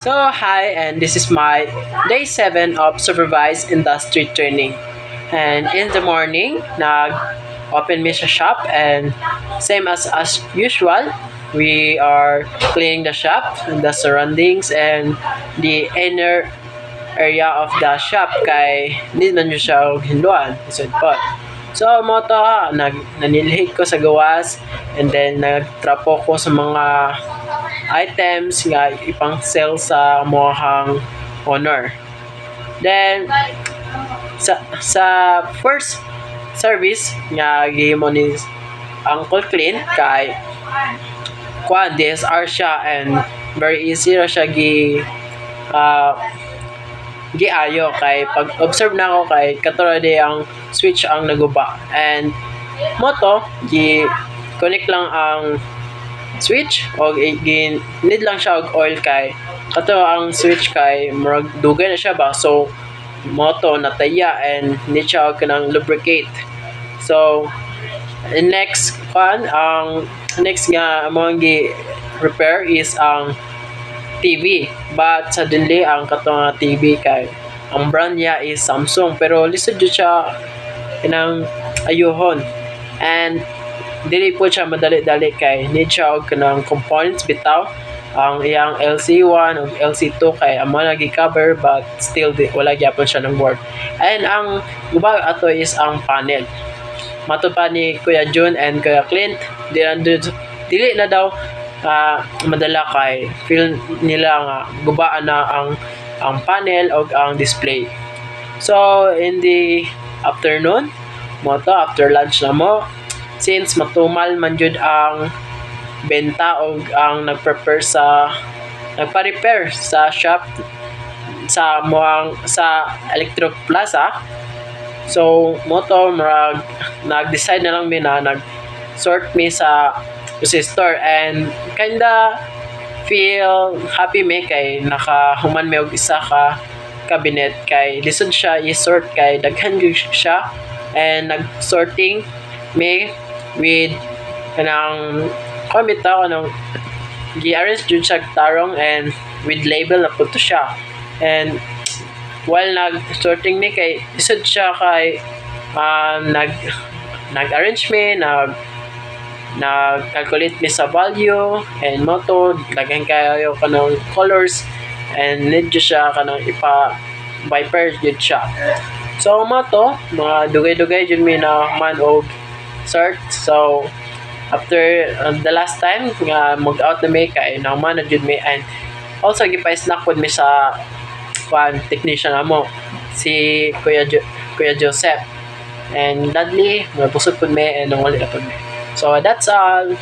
Hi, and this is my day 7 of supervised industry training. And in the morning, nag-open me sa shop and same as usual, we are cleaning the shop, the surroundings, and the inner area of the shop kay hindi man yun siya hinduan, isod po. So, mo to, nanilhik ko sa gawas and then nagtrapo ko sa mga items nga ipang sell sa mohang honor. Then sa first service nga gihimo ni Uncle Clean kay kuan DSR siya and very easy ra siya uh, giayo kay pag observe na ako kay katulad ang switch ang naguba and moto gi connect lang ang switch o need lang siya og oil kay kato ang switch kay murag dugay na siya ba so moto nataya and need siya og kanang lubricate so next ang next nga among gi repair is ang TV but suddenly ang kato nga TV kay ang brand niya is Samsung pero lisod jud siya kanang ayuhon and dili po siya madali-dali kay need siya og kanang components bitaw ang iyang LC1 ug LC2 kay amo na gi-cover but still wala gyapon siya ng work and ang gubag ato is ang panel matud pa ni Kuya Jun and Kuya Clint dili na daw madala kay feel nila nga gubaan na ang panel o ang display so in the afternoon after lunch na mo since matumal man jud ang benta og ang nagpa-repair sa shop sa Electro Plaza so nag-decide na lang mi na nag-sort mi sa store and kinda feel happy me kay nakahuman mi og isa ka cabinet kay lisod siya i-sort kay daghan gyud siya and nag-sorting me with kanang bitaw kanang gi-arrange jud siya tarong and with label na puto siya and while nag-sorting me kay lisod siya kay nag-arrange me nag-calculate mi sa value and moto daghan kayo kanang colors and need jud siya kanang ipa-viper jud siya so moto mga dugay-dugay jud mi na man og sort so after the last time nga mag-out na mi kay naman na jud mi and also gipa-snack pod mi sa technician amo si Kuya Joseph and Dudley mabusog pod mi and nanguli na pod mi so that's all.